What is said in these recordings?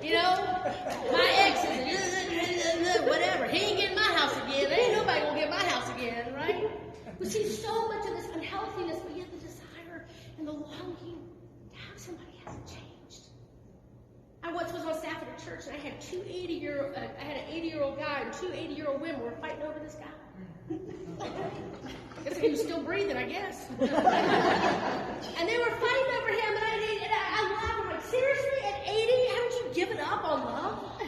You know, my ex is whatever. He ain't getting my house again. Ain't nobody gonna get my house again, right? We see so much of this unhealthiness, but yet the desire and the longing to have somebody hasn't changed. I once was on staff at a church, and I had an 80-year-old guy and two 80-year-old women were fighting over this guy. I guess he was still breathing, I guess. And they were fighting over him, and I laughed. I'm like, seriously? At 80, haven't you given up on love?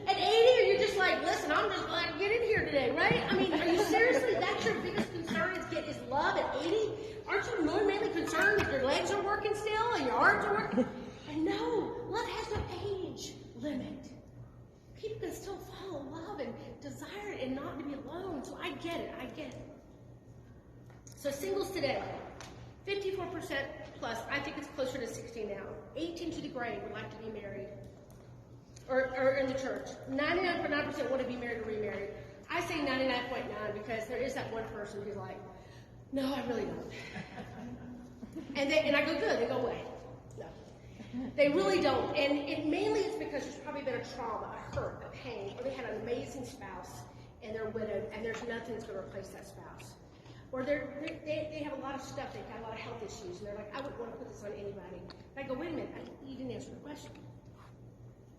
At 80, or you're just like, listen, I'm just glad to get in here today, right? I mean, are you seriously? That's your biggest concern is love at 80? Aren't you really mainly concerned if your legs are working still and your arms are working? And no, love has no age limit. People can still fall in love and desire it and not to be alone. So I get it. So singles today, 54% plus, I think it's closer to 60 now. 18 to the grave would like to be married. Or in the church. 99.9% want to be married or remarried. I say 99.9 because there is that one person who's like, no, I really don't. And I go, good, they go away. No. They really don't. And mainly it's because there's probably been a trauma, a hurt, a pain, or they had an amazing spouse and they're widowed and there's nothing that's going to replace that spouse. Or they have a lot of stuff, they've got a lot of health issues, and they're like, I wouldn't want to put this on anybody. And I go, wait a minute, you didn't answer the question.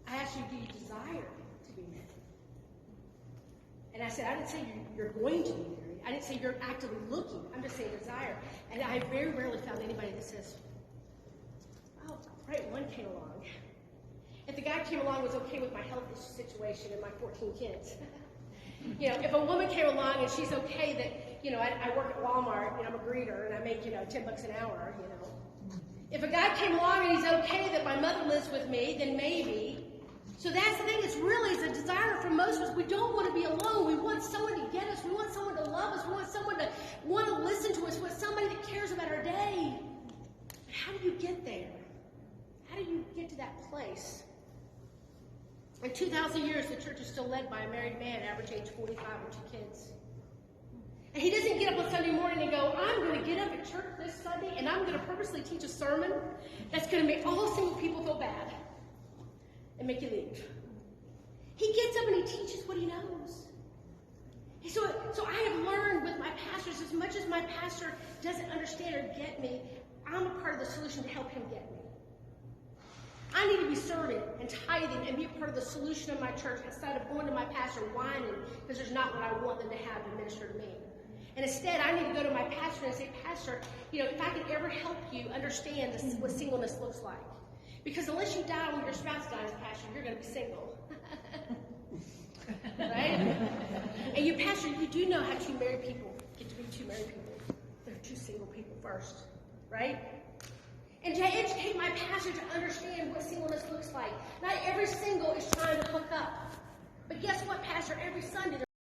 I asked you, do you desire to be married? And I said, I didn't say you're going to be married. I didn't say you're actively looking. I'm just saying desire. And I very rarely found anybody that says, oh, right, one came along. If the guy came along and was okay with my health situation and my 14 kids. You know, if a woman came along and she's okay that, you know, I work at Walmart, you know, I'm a greeter and I make, you know, $10 an hour, you know. If a guy came along and he's okay that my mother lives with me, then maybe. So that's the thing, it's really a desire for most of us. We don't want to be alone. We want someone to get us. We want someone to love us. We want someone to want to listen to us. We want somebody that cares about our day. But how do you get there? How do you get to that place? In 2,000 years, the church is still led by a married man, average age 45 with 2 kids. And he doesn't get up on Sunday morning and go, I'm going to get up at church this Sunday and I'm going to purposely teach a sermon that's going to make all single people feel bad and make you leave. He gets up and he teaches what he knows. So I have learned with my pastors, as much as my pastor doesn't understand or get me, I'm a part of the solution to help him get me. I need to be serving and tithing and be a part of the solution of my church instead of going to my pastor whining because there's not what I want them to have to minister to me. And instead, I need to go to my pastor and say, Pastor, you know, if I can ever help you understand what singleness looks like. Because unless you die when your spouse dies, Pastor, you're going to be single. Right? And you, Pastor, you do know how 2 married people get to be 2 married people. They're 2 single people first. Right? And to educate my pastor to understand what singleness looks like. Not every single is trying to hook up. But guess what, Pastor? Every Sunday,